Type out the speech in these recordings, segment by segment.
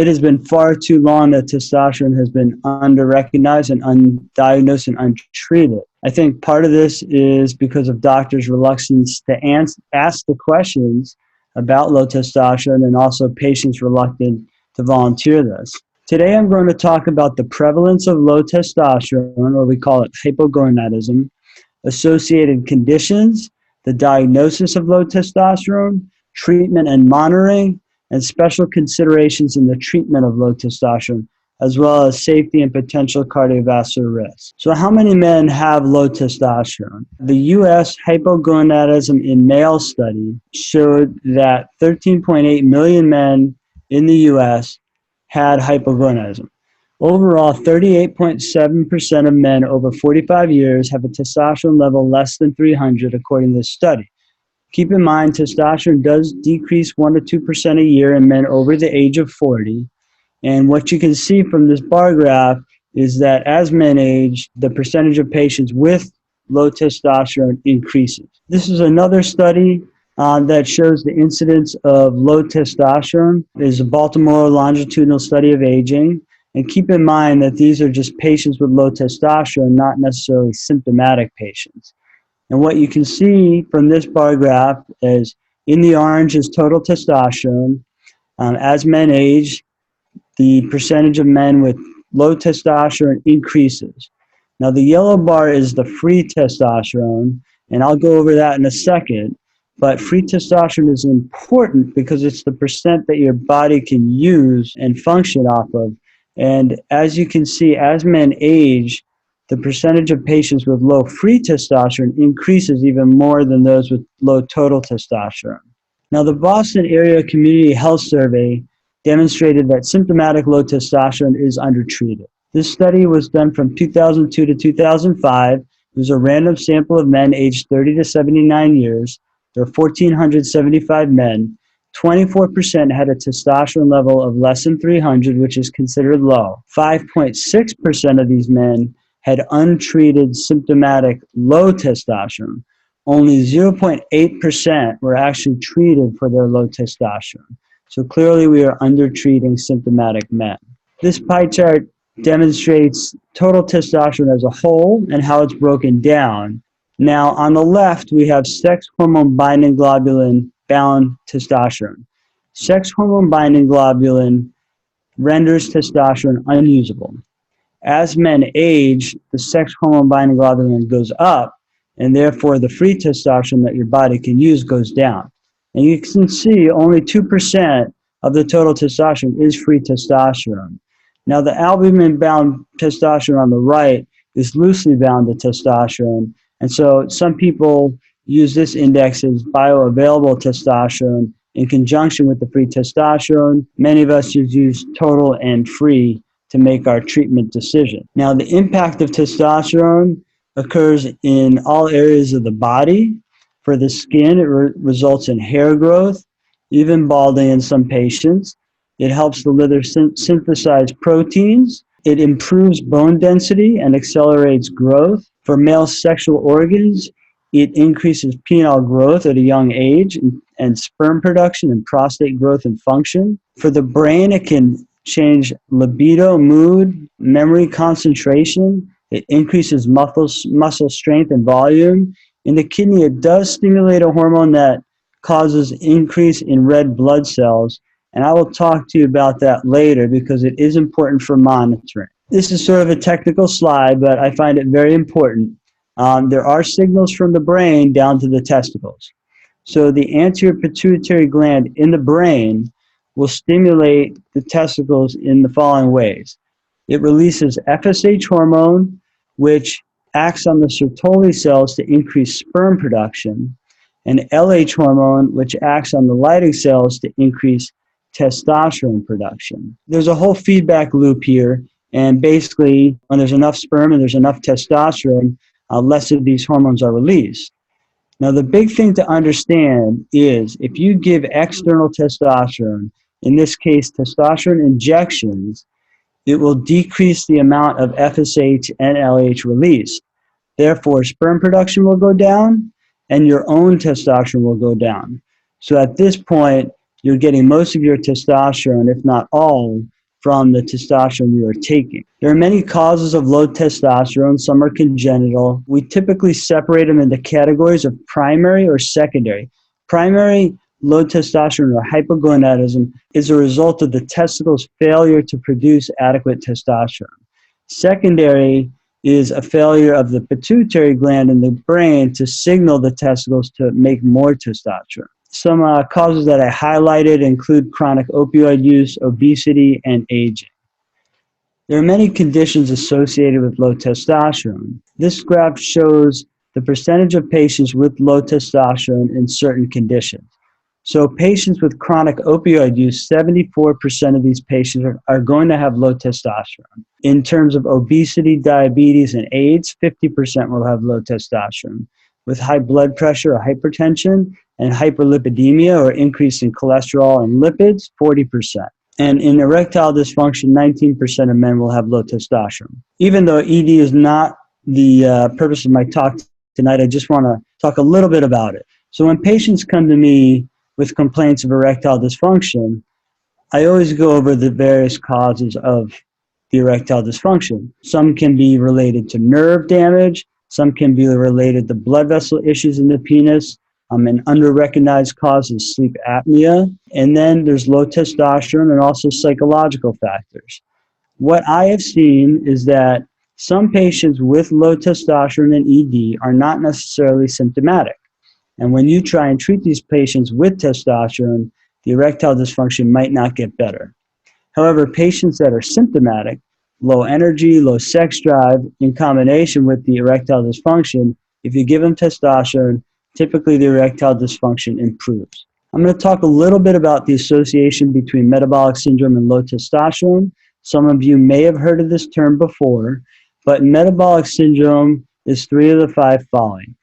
It has been far too long that testosterone has been under-recognized and undiagnosed and untreated. I think part of this is because of doctors' reluctance to ask the questions about low testosterone, and also patients reluctant to volunteer this. Today I'm going to talk about the prevalence of low testosterone, or we call it hypogonadism, associated conditions, the diagnosis of low testosterone, treatment and monitoring, and special considerations in the treatment of low testosterone, as well as safety and potential cardiovascular risks. So how many men have low testosterone? The U.S. hypogonadism in male study showed that 13.8 million men in the U.S. had hypogonadism. Overall, 38.7% of men over 45 years have a testosterone level less than 300, according to this study. Keep in mind, testosterone does decrease 1 to 2% a year in men over the age of 40. And what you can see from this bar graph is that as men age, the percentage of patients with low testosterone increases. This is another study that shows the incidence of low testosterone. It is a Baltimore longitudinal study of aging. And keep in mind that these are just patients with low testosterone, not necessarily symptomatic patients. And what you can see from this bar graph is in the orange is total testosterone. As men age, the percentage of men with low testosterone increases. Now, the yellow bar is the free testosterone, and I'll go over that in a second. But free testosterone is important because it's the percent that your body can use and function off of. And as you can see, as men age, the percentage of patients with low free testosterone increases even more than those with low total testosterone. Now, the Boston Area Community Health Survey demonstrated that symptomatic low testosterone is undertreated. This study was done from 2002 to 2005. It was a random sample of men aged 30 to 79 years. There were 1,475 men. 24% had a testosterone level of less than 300, which is considered low. 5.6% of these men had untreated symptomatic low testosterone. Only 0.8% were actually treated for their low testosterone. So clearly we are undertreating symptomatic men. This pie chart demonstrates total testosterone as a whole and how it's broken down. Now on the left we have sex hormone binding globulin bound testosterone. Sex hormone binding globulin renders testosterone unusable. As men age, the sex hormone binding globulin goes up, and therefore the free testosterone that your body can use goes down. And you can see only 2% of the total testosterone is free testosterone. Now the albumin-bound testosterone on the right is loosely bound to testosterone, and so some people use this index as bioavailable testosterone in conjunction with the free testosterone. Many of us use total and free to make our treatment decision. Now, the impact of testosterone occurs in all areas of the body. For the skin, it results in hair growth, even balding in some patients. It helps the liver synthesize proteins. It improves bone density and accelerates growth. For male sexual organs, it increases penile growth at a young age and sperm production and prostate growth and function. For the brain, it can change libido, mood, memory, concentration. It increases muscle strength and volume. In the kidney, it does stimulate a hormone that causes increase in red blood cells. And I will talk to you about that later because it is important for monitoring. This is sort of a technical slide, but I find it very important. There are signals from the brain down to the testicles. So the anterior pituitary gland in the brain will stimulate the testicles in the following ways. It releases FSH hormone, which acts on the Sertoli cells to increase sperm production, and LH hormone, which acts on the Leydig cells to increase testosterone production. There's a whole feedback loop here, and basically when there's enough sperm and there's enough testosterone, less of these hormones are released. Now the big thing to understand is if you give external testosterone, in this case testosterone injections, it will decrease the amount of FSH and LH released. Therefore, sperm production will go down and your own testosterone will go down. So at this point, you're getting most of your testosterone, if not all, from the testosterone you are taking. There are many causes of low testosterone. Some are congenital. We typically separate them into categories of primary or secondary. Primary low testosterone or hypogonadism is a result of the testicles' failure to produce adequate testosterone. Secondary is a failure of the pituitary gland in the brain to signal the testicles to make more testosterone. Some causes that I highlighted include chronic opioid use, obesity, and aging. There are many conditions associated with low testosterone. This graph shows the percentage of patients with low testosterone in certain conditions. So patients with chronic opioid use, 74% of these patients are going to have low testosterone. In terms of obesity, diabetes, and AIDS, 50% will have low testosterone. With high blood pressure or hypertension and hyperlipidemia or increase in cholesterol and lipids, 40%. And in erectile dysfunction, 19% of men will have low testosterone. Even though ED is not the purpose of my talk tonight, I just want to talk a little bit about it. So when patients come to me with complaints of erectile dysfunction, I always go over the various causes of the erectile dysfunction. Some can be related to nerve damage, some can be related to blood vessel issues in the penis. An under-recognized cause is sleep apnea. And then there's low testosterone and also psychological factors. What I have seen is that some patients with low testosterone and ED are not necessarily symptomatic. And when you try and treat these patients with testosterone, the erectile dysfunction might not get better. However, patients that are symptomatic, low energy, low sex drive, in combination with the erectile dysfunction, if you give them testosterone, typically the erectile dysfunction improves. I'm going to talk a little bit about the association between metabolic syndrome and low testosterone. Some of you may have heard of this term before, but metabolic syndrome is 3 of the 5 following: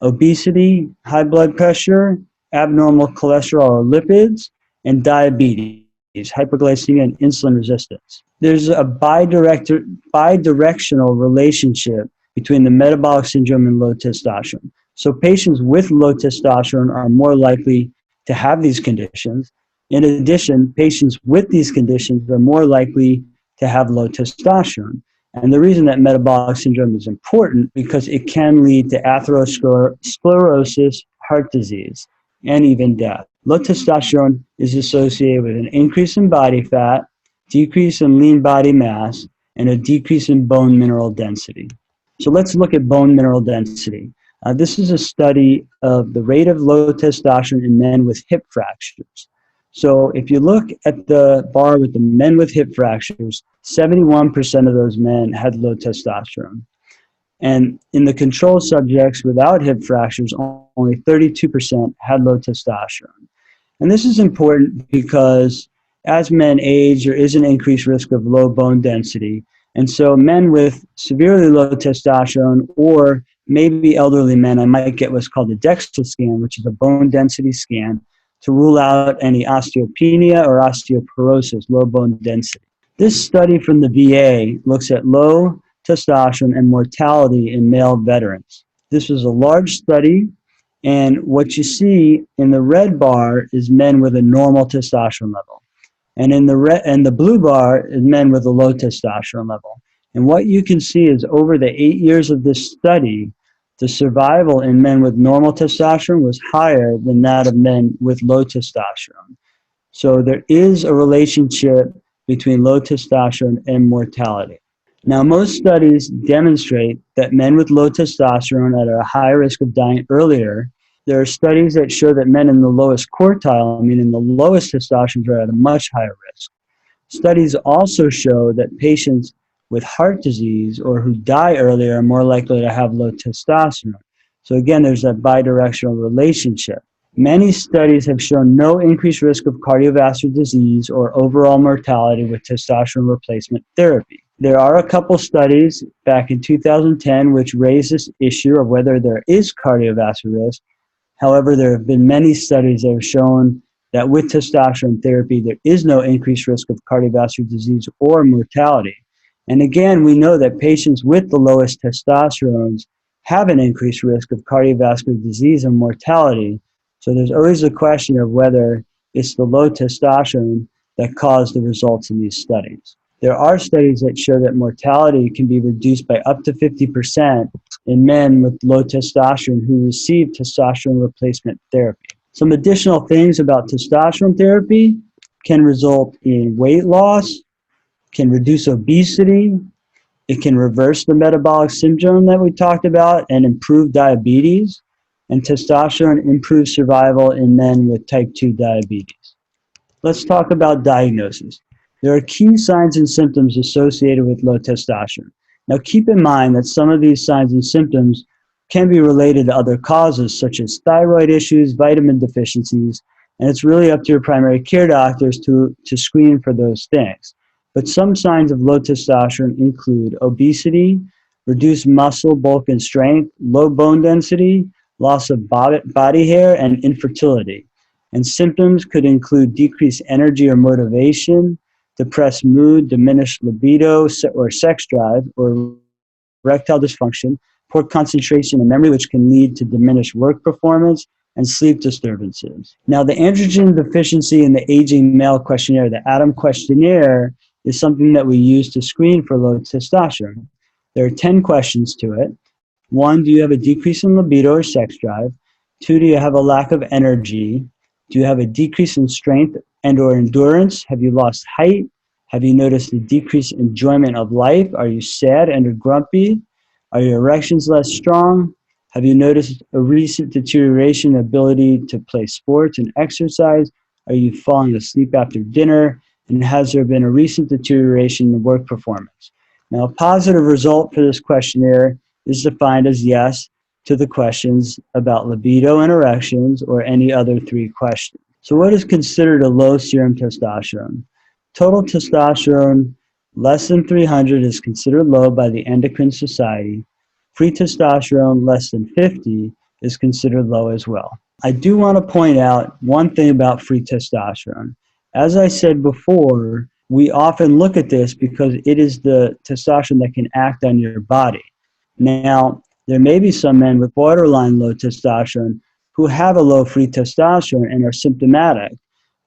obesity, high blood pressure, abnormal cholesterol or lipids, and diabetes, hyperglycemia, and insulin resistance. There's a bidirectional relationship between the metabolic syndrome and low testosterone. So patients with low testosterone are more likely to have these conditions. In addition, patients with these conditions are more likely to have low testosterone. And the reason that metabolic syndrome is important because it can lead to atherosclerosis, heart disease, and even death. Low testosterone is associated with an increase in body fat, decrease in lean body mass, and a decrease in bone mineral density. So let's look at bone mineral density. This is a study of the rate of low testosterone in men with hip fractures. So if you look at the bar with the men with hip fractures, 71% of those men had low testosterone. And in the control subjects without hip fractures, only 32% had low testosterone. And this is important because as men age, there is an increased risk of low bone density. And so men with severely low testosterone or maybe elderly men, I might get what's called a DEXA scan, which is a bone density scan, to rule out any osteopenia or osteoporosis, low bone density. This study from the VA looks at low testosterone and mortality in male veterans. This was a large study, and what you see in the red bar is men with a normal testosterone level. And in the blue bar is men with a low testosterone level. And what you can see is over the 8 years of this study, the survival in men with normal testosterone was higher than that of men with low testosterone. So there is a relationship between low testosterone and mortality. Now, most studies demonstrate that men with low testosterone are at a high risk of dying earlier. There are studies that show that men in the lowest quartile, meaning the lowest testosterone, are at a much higher risk. Studies also show that patients with heart disease or who die earlier are more likely to have low testosterone. So again, there's that bidirectional relationship. Many studies have shown no increased risk of cardiovascular disease or overall mortality with testosterone replacement therapy. There are a couple studies back in 2010 which raised this issue of whether there is cardiovascular risk. However, there have been many studies that have shown that with testosterone therapy, there is no increased risk of cardiovascular disease or mortality. And again, we know that patients with the lowest testosterones have an increased risk of cardiovascular disease and mortality. So there's always a question of whether it's the low testosterone that caused the results in these studies. There are studies that show that mortality can be reduced by up to 50% in men with low testosterone who receive testosterone replacement therapy. Some additional things about testosterone therapy: can result in weight loss, can reduce obesity, it can reverse the metabolic syndrome that we talked about and improve diabetes, and testosterone improves survival in men with type 2 diabetes. Let's talk about diagnosis. There are key signs and symptoms associated with low testosterone. Now, keep in mind that some of these signs and symptoms can be related to other causes, such as thyroid issues, vitamin deficiencies, and it's really up to your primary care doctors to screen for those things. But some signs of low testosterone include obesity, reduced muscle bulk and strength, low bone density, loss of body hair, and infertility. And symptoms could include decreased energy or motivation, depressed mood, diminished libido or sex drive, or erectile dysfunction, poor concentration and memory, which can lead to diminished work performance, and sleep disturbances. Now, the androgen deficiency in the aging male questionnaire, the ADAM questionnaire, is something that we use to screen for low testosterone. There are 10 questions to it. 1, do you have a decrease in libido or sex drive? 2, do you have a lack of energy? Do you have a decrease in strength and or endurance? Have you lost height? Have you noticed a decreased enjoyment of life? Are you sad and or grumpy? Are your erections less strong? Have you noticed a recent deterioration in ability to play sports and exercise? Are you falling asleep after dinner? And has there been a recent deterioration in work performance? Now, a positive result for this questionnaire is defined as yes to the questions about libido and erections or any other 3 questions. So what is considered a low serum testosterone? Total testosterone less than 300 is considered low by the Endocrine Society. Free testosterone less than 50 is considered low as well. I do want to point out one thing about free testosterone. As I said before, we often look at this because it is the testosterone that can act on your body. Now, there may be some men with borderline low testosterone who have a low free testosterone and are symptomatic,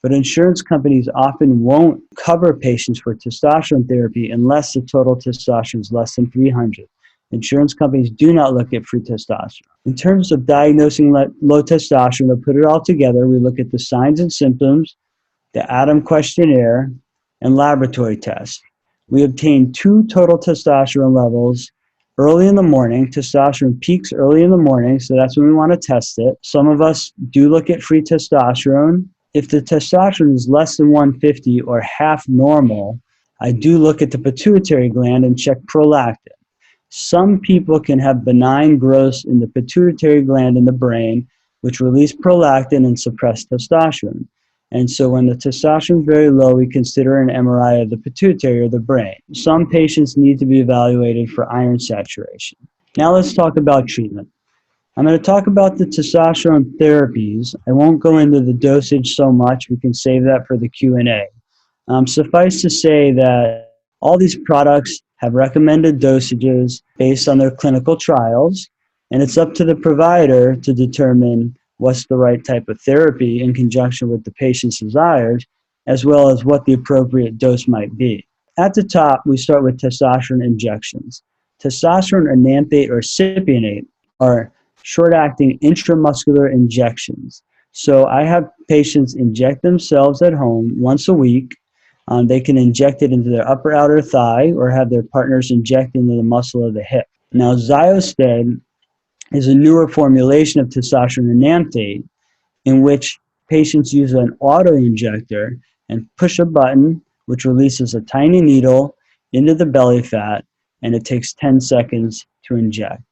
but insurance companies often won't cover patients for testosterone therapy unless the total testosterone is less than 300. Insurance companies do not look at free testosterone. In terms of diagnosing low testosterone, to put it all together, we look at the signs and symptoms, the ADAM questionnaire, and laboratory tests. We obtain 2 total testosterone levels early in the morning. Testosterone peaks early in the morning, so that's when we want to test it. Some of us do look at free testosterone. If the testosterone is less than 150 or half normal, I do look at the pituitary gland and check prolactin. Some people can have benign growths in the pituitary gland in the brain, which release prolactin and suppress testosterone. And so when the testosterone is very low, we consider an MRI of the pituitary or the brain. Some patients need to be evaluated for iron saturation. Now let's talk about treatment. I'm going to talk about the testosterone therapies. I won't go into the dosage so much. We can save that for the Q&A. Suffice to say that all these products have recommended dosages based on their clinical trials, and it's up to the provider to determine what's the right type of therapy in conjunction with the patient's desires, as well as what the appropriate dose might be. At the top, we start with testosterone injections. Testosterone enanthate or cypionate are short-acting intramuscular injections. So I have patients inject themselves at home once a week. They can inject it into their upper outer thigh or have their partners inject into the muscle of the hip. Now, Xiosted is a newer formulation of testosterone enanthate in which patients use an auto-injector and push a button which releases a tiny needle into the belly fat, and it takes 10 seconds to inject.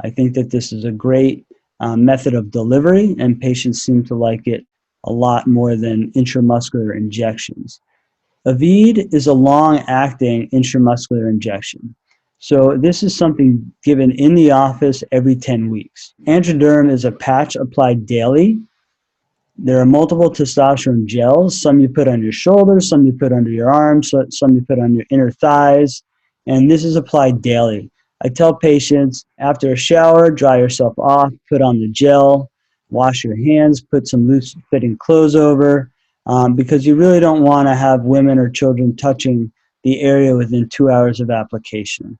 I think that this is a great method of delivery, and patients seem to like it a lot more than intramuscular injections. Aved is a long-acting intramuscular injection. So this is something given in the office every 10 weeks. Androgen is a patch applied daily. There are multiple testosterone gels. Some you put on your shoulders, some you put under your arms, some you put on your inner thighs, and this is applied daily. I tell patients, after a shower, dry yourself off, put on the gel, wash your hands, put some loose-fitting clothes over. because you really don't want to have women or children touching the area within 2 hours of application.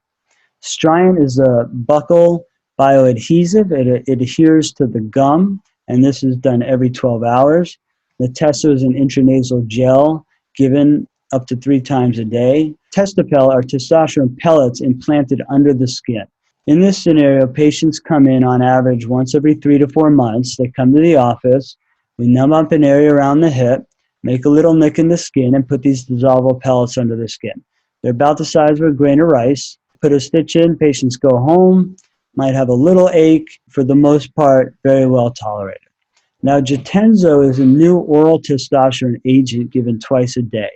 Striant is a buccal bioadhesive. It adheres to the gum, and this is done every 12 hours. The Testo is an intranasal gel given up to 3 times a day. Testopel are testosterone pellets implanted under the skin. In this scenario, patients come in on average once every 3 to 4 months. They come to the office. We numb up an area around the hip, make a little nick in the skin, and put these dissolvable pellets under the skin. They're about the size of a grain of rice. Put a stitch in, patients go home, might have a little ache, for the most part, very well tolerated. Now, Jatenzo is a new oral testosterone agent given twice a day.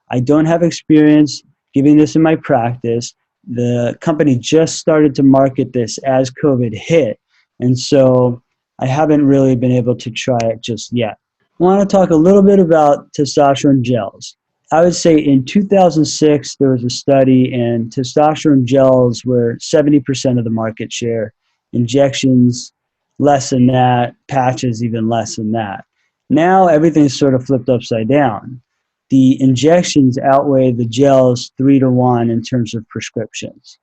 I don't have experience giving this in my practice. The company just started to market this as COVID hit, and so I haven't really been able to try it just yet. I want to talk a little bit about testosterone gels. I would say in 2006, there was a study, and testosterone gels were 70% of the market share. Injections, less than that. Patches, even less than that. Now, everything's sort of flipped upside down. The injections outweigh the gels 3 to 1 in terms of prescriptions.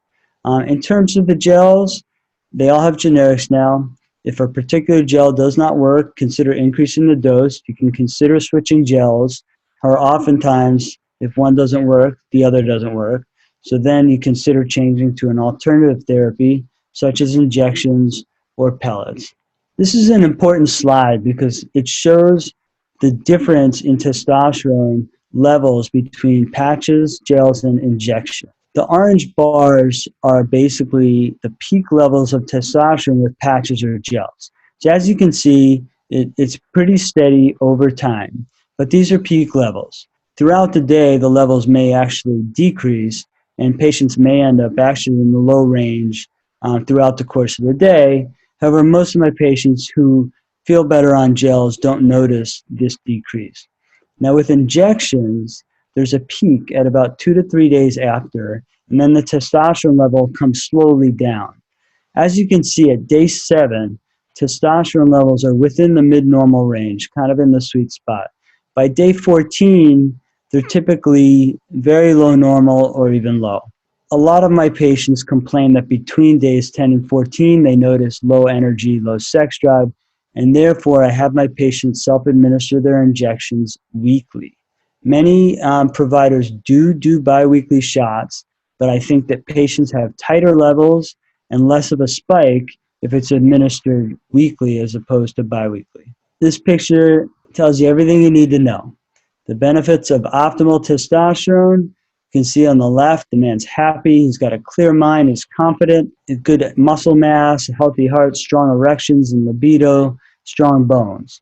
In terms of the gels, they all have generics now. If a particular gel does not work, consider increasing the dose. You can consider switching gels. Or oftentimes, if one doesn't work, the other doesn't work. So then you consider changing to an alternative therapy, such as injections or pellets. This is an important slide because it shows the difference in testosterone levels between patches, gels, and injection. The orange bars are basically the peak levels of testosterone with patches or gels. So as you can see, it's pretty steady over time. But these are peak levels. Throughout the day, the levels may actually decrease, and patients may end up actually in the low range throughout the course of the day. However, most of my patients who feel better on gels don't notice this decrease. Now, with injections, there's a peak at about 2 to 3 days after, and then the testosterone level comes slowly down. As you can see, at day 7, testosterone levels are within the mid-normal range, kind of in the sweet spot. By day 14, they're typically very low normal or even low. A lot of my patients complain that between days 10 and 14, they notice low energy, low sex drive, and therefore I have my patients self-administer their injections weekly. Many providers do biweekly shots, but I think that patients have tighter levels and less of a spike if it's administered weekly as opposed to biweekly. This picture tells you everything you need to know. The benefits of optimal testosterone. You can see on the left, the man's happy, he's got a clear mind, he's confident, good muscle mass, healthy heart, strong erections and libido, strong bones.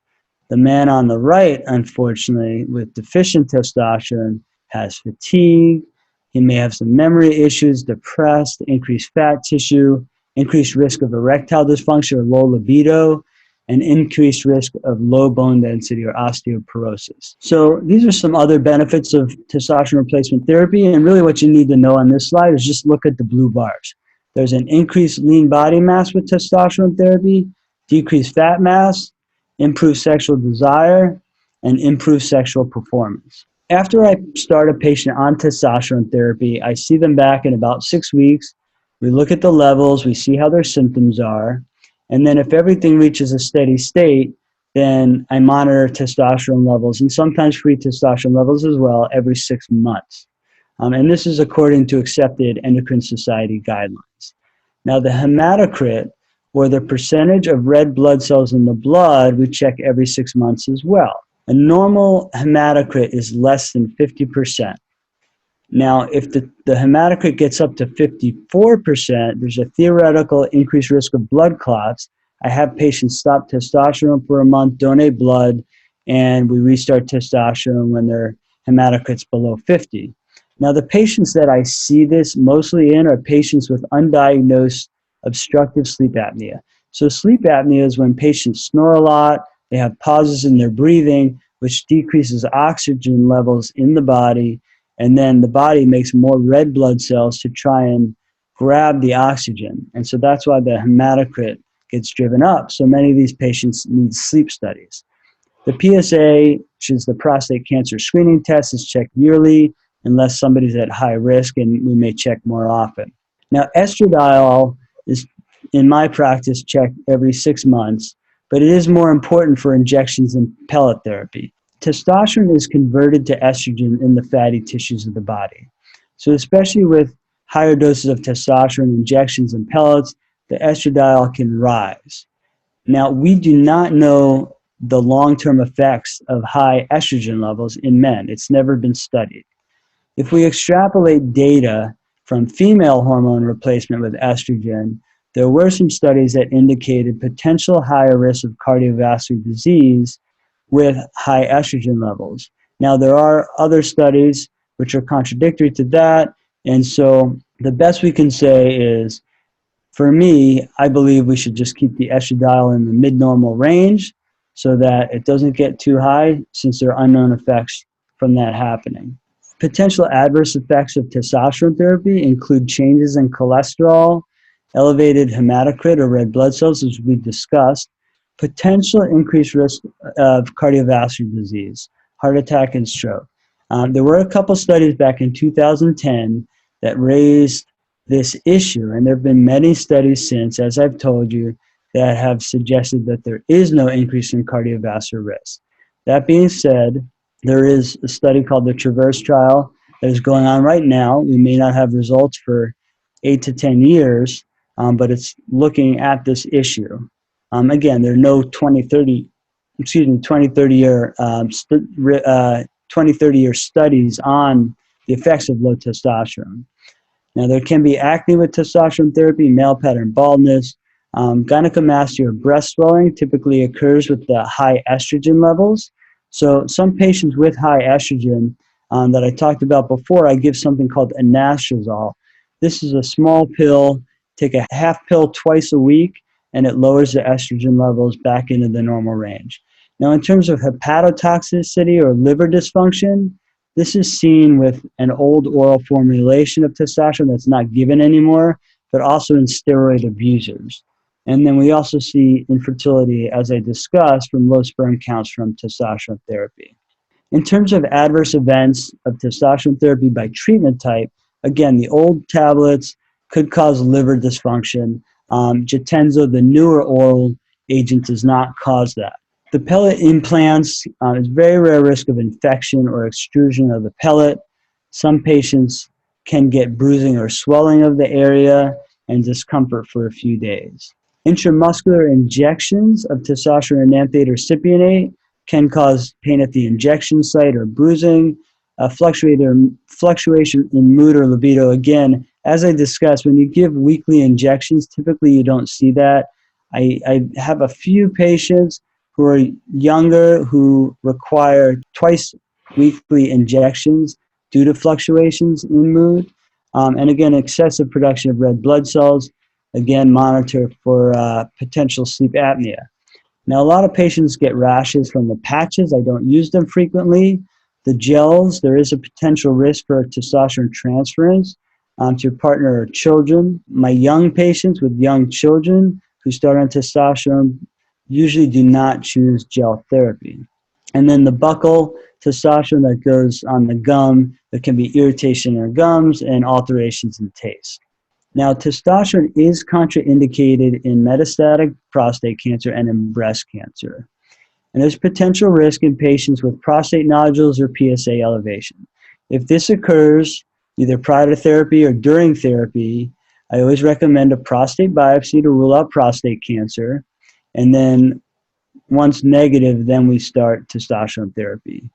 The man on the right, unfortunately, with deficient testosterone, has fatigue, he may have some memory issues, depressed, increased fat tissue, increased risk of erectile dysfunction or low libido, and increased risk of low bone density or osteoporosis. So these are some other benefits of testosterone replacement therapy, and really what you need to know on this slide is just look at the blue bars. There's an increased lean body mass with testosterone therapy, decreased fat mass, improved sexual desire, and improved sexual performance. After I start a patient on testosterone therapy, I see them back in about 6 weeks. We look at the levels, we see how their symptoms are, and then if everything reaches a steady state, then I monitor testosterone levels and sometimes free testosterone levels as well every 6 months. And this is according to accepted endocrine society guidelines. Now the hematocrit, or the percentage of red blood cells in the blood, we check every 6 months as well. A normal hematocrit is less than 50%. Now, if the hematocrit gets up to 54%, there's a theoretical increased risk of blood clots. I have patients stop testosterone for a month, donate blood, and we restart testosterone when their hematocrit's below 50. Now, the patients that I see this mostly in are patients with undiagnosed obstructive sleep apnea. So sleep apnea is when patients snore a lot, they have pauses in their breathing, which decreases oxygen levels in the body, and then the body makes more red blood cells to try and grab the oxygen. And so that's why the hematocrit gets driven up. So many of these patients need sleep studies. The PSA, which is the prostate cancer screening test, is checked yearly unless somebody's at high risk, and we may check more often. Now, estradiol is, in my practice, checked every 6 months, but it is more important for injections and pellet therapy. Testosterone is converted to estrogen in the fatty tissues of the body. So especially with higher doses of testosterone injections and pellets, the estradiol can rise. Now, we do not know the long-term effects of high estrogen levels in men. It's never been studied. If we extrapolate data from female hormone replacement with estrogen, there were some studies that indicated potential higher risk of cardiovascular disease with high estrogen levels. Now, there are other studies which are contradictory to that, and so the best we can say is, for me, I believe we should just keep the estradiol in the mid-normal range so that it doesn't get too high, since there are unknown effects from that happening. Potential adverse effects of testosterone therapy include changes in cholesterol, elevated hematocrit or red blood cells, as we discussed, potential increased risk of cardiovascular disease, heart attack, and stroke. There were a couple studies back in 2010 that raised this issue, and there have been many studies since, as I've told you, that have suggested that there is no increase in cardiovascular risk. That being said, there is a study called the Traverse trial that is going on right now. We may not have results for 8 to 10 years, but it's looking at this issue. Again, there are no 20, 30 year studies on the effects of low testosterone. Now, there can be acne with testosterone therapy, male pattern baldness. Gynecomastia or breast swelling typically occurs with the high estrogen levels. So some patients with high estrogen that I talked about before, I give something called anastrozole. This is a small pill, take a half pill twice a week, and it lowers the estrogen levels back into the normal range. Now, in terms of hepatotoxicity or liver dysfunction, this is seen with an old oral formulation of testosterone that's not given anymore, but also in steroid abusers. And then we also see infertility, as I discussed, from low sperm counts from testosterone therapy. In terms of adverse events of testosterone therapy by treatment type, again, the old tablets could cause liver dysfunction. Jatenzo, the newer oral agent, does not cause that. The pellet implants is very rare risk of infection or extrusion of the pellet. Some patients can get bruising or swelling of the area and discomfort for a few days. Intramuscular injections of testosterone enanthate or cypionate can cause pain at the injection site or bruising, fluctuation in mood or libido. Again, as I discussed, when you give weekly injections, typically you don't see that. I have a few patients who are younger who require twice weekly injections due to fluctuations in mood. And again, excessive production of red blood cells, again, monitor for potential sleep apnea. Now, a lot of patients get rashes from the patches. I don't use them frequently. The gels, there is a potential risk for testosterone transference to your partner or children. My young patients with young children who start on testosterone usually do not choose gel therapy. And then the buccal testosterone that goes on the gum, there can be irritation in our gums and alterations in taste. Now, testosterone is contraindicated in metastatic prostate cancer and in breast cancer. And there's potential risk in patients with prostate nodules or PSA elevation. If this occurs either prior to therapy or during therapy, I always recommend a prostate biopsy to rule out prostate cancer. And then once negative, then we start testosterone therapy.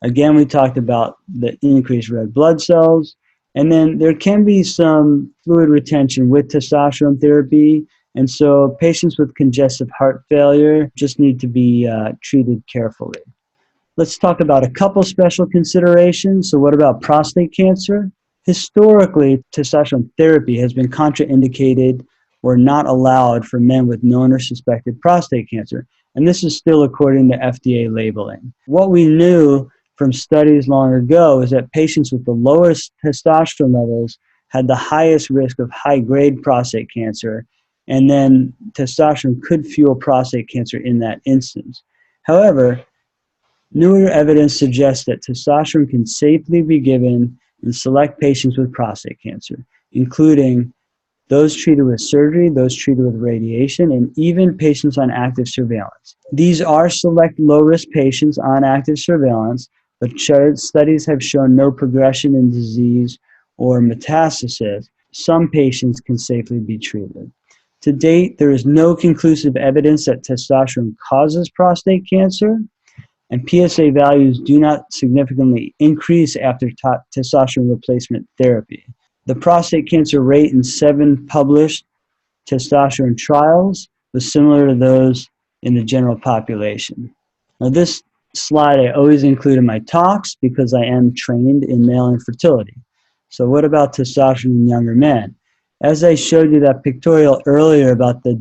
Again, we talked about the increased red blood cells. And then there can be some fluid retention with testosterone therapy. And so patients with congestive heart failure just need to be treated carefully. Let's talk about a couple special considerations. So what about prostate cancer? Historically, testosterone therapy has been contraindicated or not allowed for men with known or suspected prostate cancer. And this is still according to FDA labeling. What we knew from studies long ago is that patients with the lowest testosterone levels had the highest risk of high-grade prostate cancer, and then testosterone could fuel prostate cancer in that instance. However, Newer evidence suggests that testosterone can safely be given in select patients with prostate cancer, including those treated with surgery, those treated with radiation, and even patients on active surveillance. These are select low-risk patients on active surveillance, but studies have shown no progression in disease or metastasis. Some patients can safely be treated. To date, there is no conclusive evidence that testosterone causes prostate cancer, and PSA values do not significantly increase after testosterone replacement therapy. The prostate cancer rate in 7 published testosterone trials was similar to those in the general population. Now, this slide I always include in my talks because I am trained in male infertility. So what about testosterone in younger men? As I showed you that pictorial earlier about the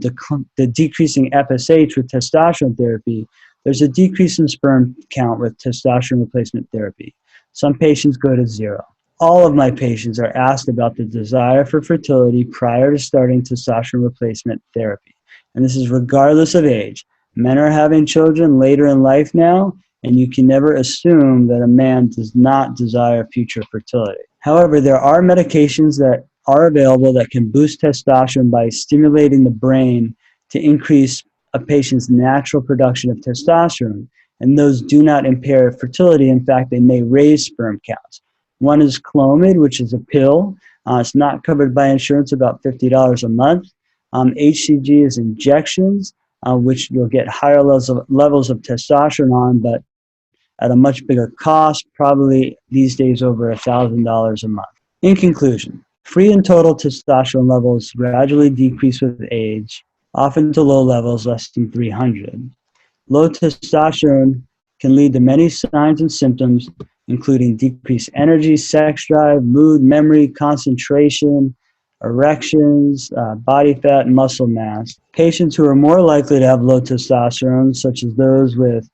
decreasing FSH with testosterone therapy, there's a decrease in sperm count with testosterone replacement therapy. Some patients go to 0. All of my patients are asked about the desire for fertility prior to starting testosterone replacement therapy. And this is regardless of age. Men are having children later in life now, and you can never assume that a man does not desire future fertility. However, there are medications that are available that can boost testosterone by stimulating the brain to increase a patient's natural production of testosterone, and those do not impair fertility. In fact, they may raise sperm counts. One is Clomid, which is a pill. It's not covered by insurance, about $50 a month. HCG is injections, which you'll get higher levels of testosterone on, but at a much bigger cost, probably these days over $1,000 a month. In conclusion, free and total testosterone levels gradually decrease with age, often to low levels less than 300. Low testosterone can lead to many signs and symptoms, including decreased energy, sex drive, mood, memory, concentration, erections, body fat, and muscle mass. Patients who are more likely to have low testosterone, such as those with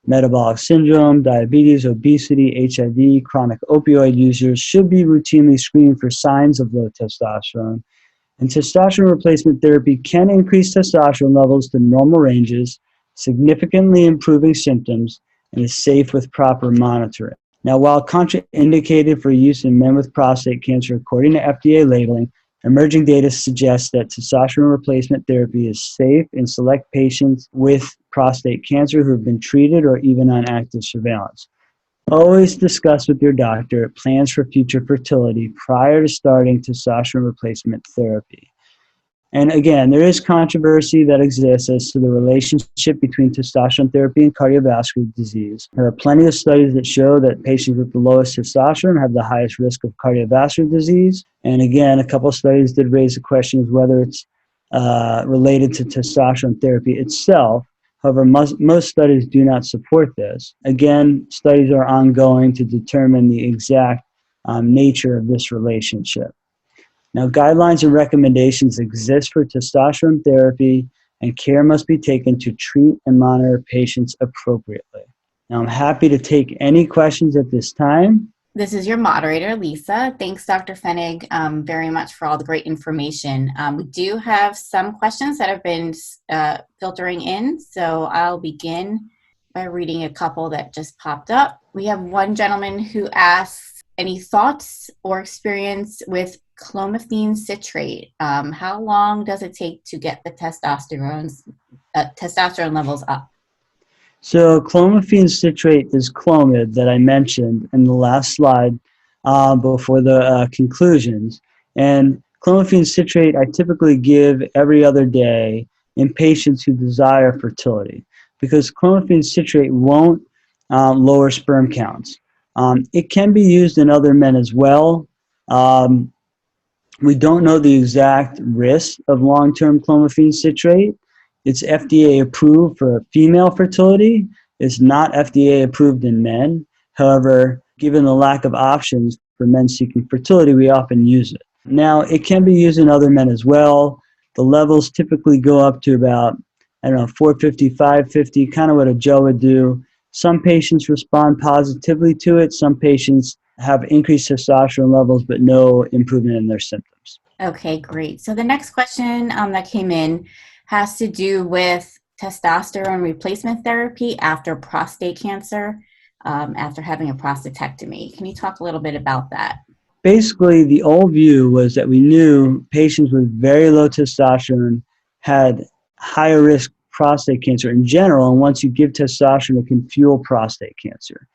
metabolic syndrome, diabetes, obesity, HIV, chronic opioid users, should be routinely screened for signs of low testosterone. And testosterone replacement therapy can increase testosterone levels to normal ranges, significantly improving symptoms, and is safe with proper monitoring. Now, while contraindicated for use in men with prostate cancer according to FDA labeling, emerging data suggests that testosterone replacement therapy is safe in select patients with prostate cancer who have been treated or even on active surveillance. Always discuss with your doctor plans for future fertility prior to starting testosterone replacement therapy. And again, there is controversy that exists as to the relationship between testosterone therapy and cardiovascular disease. There are plenty of studies that show that patients with the lowest testosterone have the highest risk of cardiovascular disease. And again, a couple of studies did raise the question of whether it's related to testosterone therapy itself. However, most studies do not support this. Again, studies are ongoing to determine the exact nature of this relationship. Now, guidelines and recommendations exist for testosterone therapy, and care must be taken to treat and monitor patients appropriately. Now, I'm happy to take any questions at this time. This is your moderator, Lisa. Thanks, Dr. Fenig, very much for all the great information. We do have some questions that have been filtering in, so I'll begin by reading a couple that just popped up. We have one gentleman who asks, any thoughts or experience with clomiphene citrate? How long does it take to get the testosterone levels up? So clomiphene citrate is Clomid that I mentioned in the last slide before the conclusions. And clomiphene citrate I typically give every other day in patients who desire fertility because clomiphene citrate won't lower sperm counts. It can be used in other men as well. We don't know the exact risk of long-term clomiphene citrate. It's FDA approved for female fertility. It's not FDA approved in men. However, given the lack of options for men seeking fertility, we often use it. Now, it can be used in other men as well. The levels typically go up to about, 450, 550, kind of what a gel would do. Some patients respond positively to it. Some patients have increased testosterone levels, but no improvement in their symptoms. Okay, great. So the next question that came in has to do with testosterone replacement therapy after prostate cancer, after having a prostatectomy. Can you talk a little bit about that? Basically, the old view was that we knew patients with very low testosterone had higher risk prostate cancer in general, and once you give testosterone, it can fuel prostate cancer.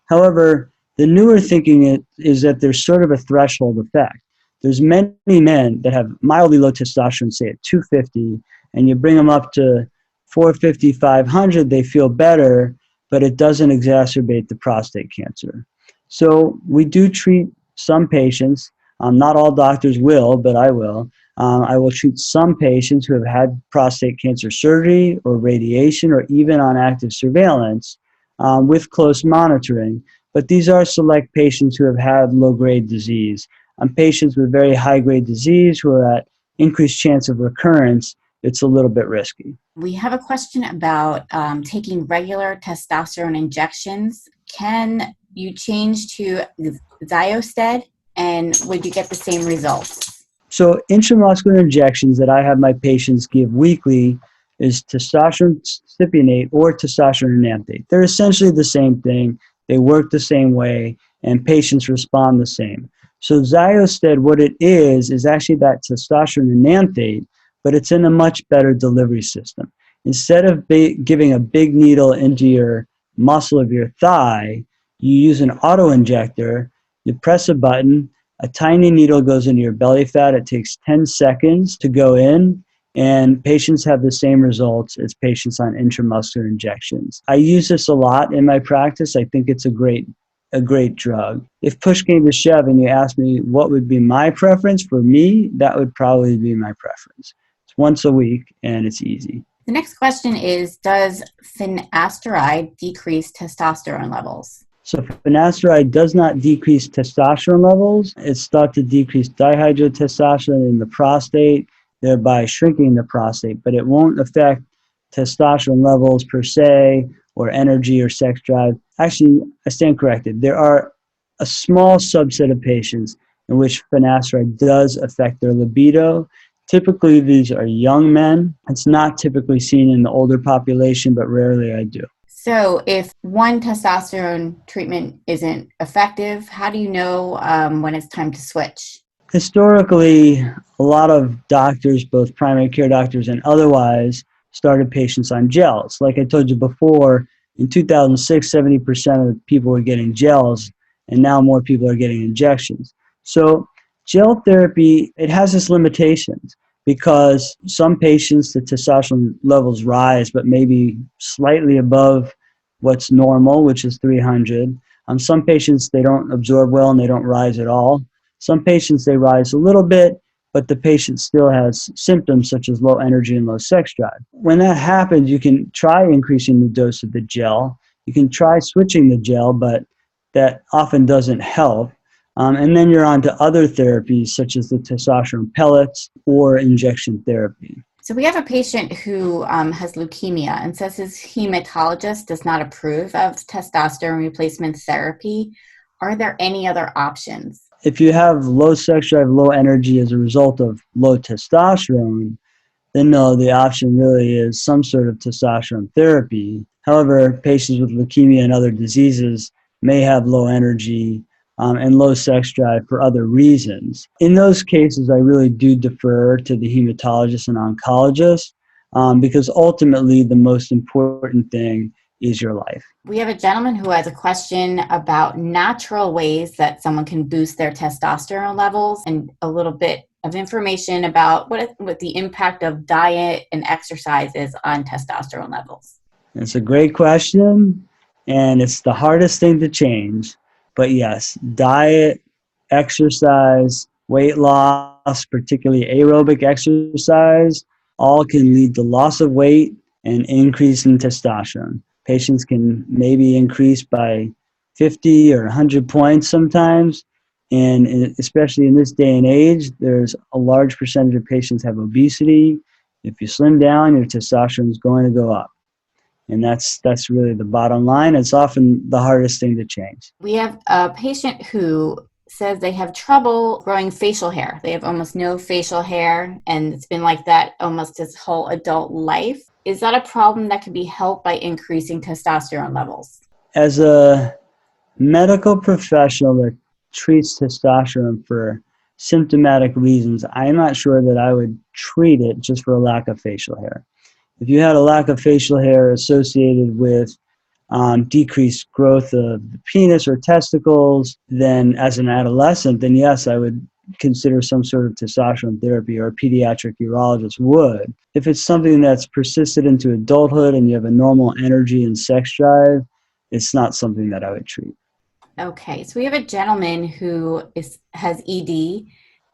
However, the newer thinking is that there's sort of a threshold effect. There's many men that have mildly low testosterone, say at 250, and you bring them up to 450, 500, they feel better, but it doesn't exacerbate the prostate cancer. So we do treat some patients. Not all doctors will, but I will. I will treat some patients who have had prostate cancer surgery or radiation or even on active surveillance with close monitoring. But these are select patients who have had low-grade disease. Patients with very high-grade disease who are at increased chance of recurrence, it's a little bit risky. We have a question about taking regular testosterone injections. Can you change to Xiosted, and would you get the same results? So intramuscular injections that I have my patients give weekly is testosterone cypionate or testosterone enanthate. They're essentially the same thing. They work the same way, and patients respond the same. So Xiosted, what it is actually that testosterone enanthate, but it's in a much better delivery system. Instead of giving a big needle into your muscle of your thigh, you use an auto-injector, you press a button, a tiny needle goes into your belly fat. It takes 10 seconds to go in, and patients have the same results as patients on intramuscular injections. I use this a lot in my practice. I think it's a great drug. If push came to shove and you asked me what would be my preference, for me, that would probably be my preference. It's once a week, and it's easy. The next question is, does finasteride decrease testosterone levels? So finasteride does not decrease testosterone levels. It's thought to decrease dihydrotestosterone in the prostate, thereby shrinking the prostate, but it won't affect testosterone levels per se, or energy or sex drive. Actually, I stand corrected. There are a small subset of patients in which finasteride does affect their libido. Typically, these are young men. It's not typically seen in the older population, but rarely I do. So if one testosterone treatment isn't effective, how do you know when it's time to switch? Historically, a lot of doctors, both primary care doctors and otherwise, started patients on gels. Like I told you before, in 2006, 70% of people were getting gels, and now more people are getting injections. So gel therapy, it has its limitations because some patients, the testosterone levels rise, but maybe slightly above what's normal, which is 300. Some patients, they don't absorb well and they don't rise at all. Some patients, they rise a little bit, but the patient still has symptoms such as low energy and low sex drive. When that happens, you can try increasing the dose of the gel. You can try switching the gel, but that often doesn't help. And then you're on to other therapies such as the testosterone pellets or injection therapy. So we have a patient who has leukemia and says his hematologist does not approve of testosterone replacement therapy. Are there any other options? If you have low sex drive, low energy as a result of low testosterone, then no, the option really is some sort of testosterone therapy. However, patients with leukemia and other diseases may have low energy and low sex drive for other reasons. In those cases, I really do defer to the hematologist and oncologist because ultimately the most important thing is your life. We have a gentleman who has a question about natural ways that someone can boost their testosterone levels and a little bit of information about what the impact of diet and exercise is on testosterone levels. It's a great question, and it's the hardest thing to change. But yes, diet, exercise, weight loss, particularly aerobic exercise, all can lead to loss of weight and increase in testosterone. Patients can maybe increase by 50 or 100 points sometimes. And especially in this day and age, there's a large percentage of patients have obesity. If you slim down, your testosterone is going to go up. And that's really the bottom line. It's often the hardest thing to change. We have a patient who says they have trouble growing facial hair. They have almost no facial hair, and it's been like that almost his whole adult life. Is that a problem that can be helped by increasing testosterone levels? As a medical professional that treats testosterone for symptomatic reasons, I'm not sure that I would treat it just for a lack of facial hair. If you had a lack of facial hair associated with decreased growth of the penis or testicles, then as an adolescent, then yes, I would consider some sort of testosterone therapy, or a pediatric urologist would. If it's something that's persisted into adulthood and you have a normal energy and sex drive, it's not something that I would treat. Okay, so we have a gentleman who has ED,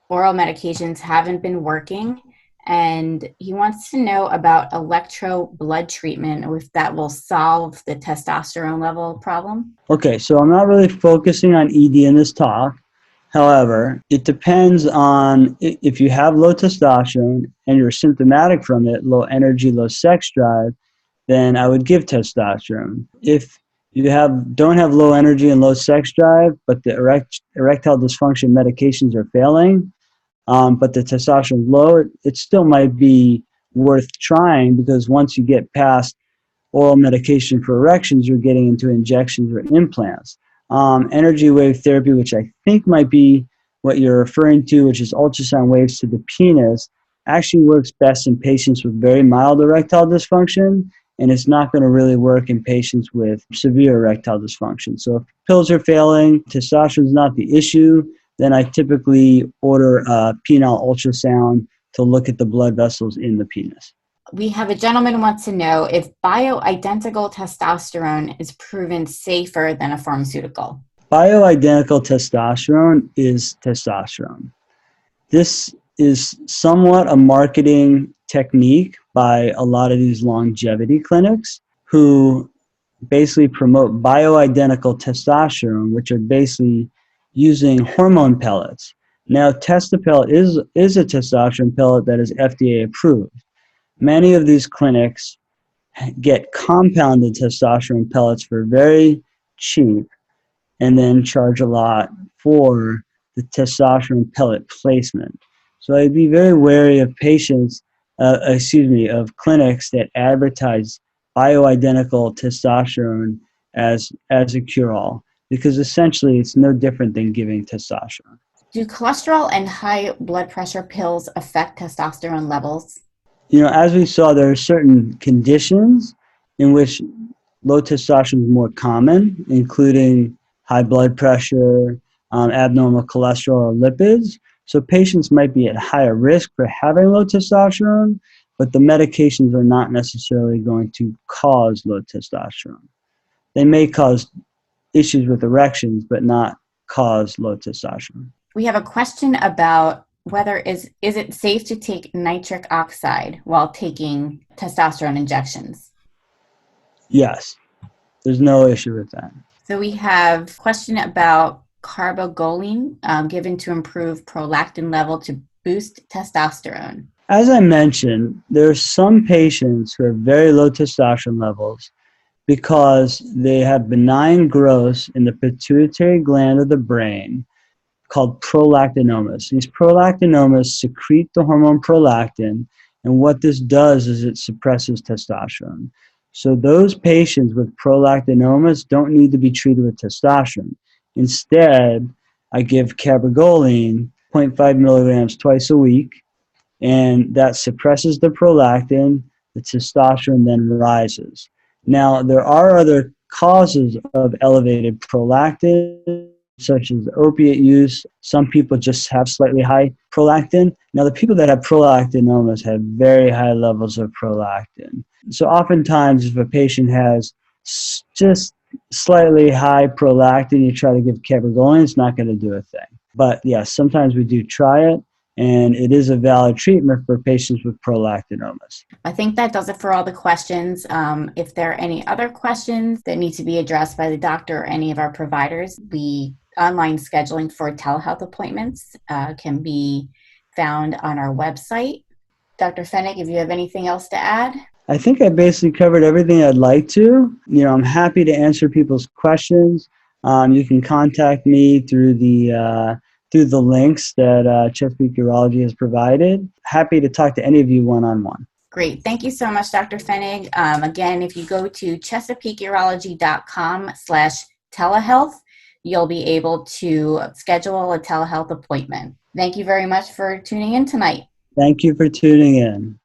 oral medications haven't been working, and he wants to know about electro blood treatment, or if that will solve the testosterone level problem. Okay, so I'm not really focusing on ED in this talk. However, it depends on if you have low testosterone and you're symptomatic from it, low energy, low sex drive, then I would give testosterone. If you don't have low energy and low sex drive, but the erectile dysfunction medications are failing, but the testosterone is low, it still might be worth trying, because once you get past oral medication for erections, you're getting into injections or implants. Energy wave therapy, which I think might be what you're referring to, which is ultrasound waves to the penis, actually works best in patients with very mild erectile dysfunction, and it's not going to really work in patients with severe erectile dysfunction. So if pills are failing, testosterone is not the issue, then I typically order a penile ultrasound to look at the blood vessels in the penis. We have a gentleman who wants to know if bioidentical testosterone is proven safer than a pharmaceutical. Bioidentical testosterone is testosterone. This is somewhat a marketing technique by a lot of these longevity clinics who basically promote bioidentical testosterone, which are basically using hormone pellets. Now, Testapel is a testosterone pellet that is FDA approved. Many of these clinics get compounded testosterone pellets for very cheap and then charge a lot for the testosterone pellet placement. So I'd be very wary of of clinics that advertise bioidentical testosterone as a cure-all, because essentially it's no different than giving testosterone. Do cholesterol and high blood pressure pills affect testosterone levels? As we saw, there are certain conditions in which low testosterone is more common, including high blood pressure, abnormal cholesterol or lipids. So patients might be at higher risk for having low testosterone, but the medications are not necessarily going to cause low testosterone. They may cause issues with erections, but not cause low testosterone. We have a question about whether is it safe to take nitric oxide while taking testosterone injections? Yes, there's no issue with that. So we have a question about carbogoline given to improve prolactin level to boost testosterone. As I mentioned, there are some patients who have very low testosterone levels because they have benign growths in the pituitary gland of the brain called prolactinomas. These prolactinomas secrete the hormone prolactin, and what this does is it suppresses testosterone. So those patients with prolactinomas don't need to be treated with testosterone. Instead, I give cabergoline 0.5 milligrams twice a week, and that suppresses the prolactin. The testosterone then rises. Now, there are other causes of elevated prolactin, such as opiate use. Some people just have slightly high prolactin. Now, the people that have prolactinomas have very high levels of prolactin. So oftentimes, if a patient has just slightly high prolactin, you try to give cabergoline, it's not going to do a thing. But yes, sometimes we do try it, and it is a valid treatment for patients with prolactinomas. I think that does it for all the questions. If there are any other questions that need to be addressed by the doctor or any of our providers, the online scheduling for telehealth appointments can be found on our website. Dr. Fenig, if you have anything else to add? I think I basically covered everything I'd like to. I'm happy to answer people's questions. You can contact me through the links that Chesapeake Urology has provided. Happy to talk to any of you one-on-one. Great. Thank you so much, Dr. Fenig. Again, if you go to chesapeakeurology.com/telehealth, you'll be able to schedule a telehealth appointment. Thank you very much for tuning in tonight. Thank you for tuning in.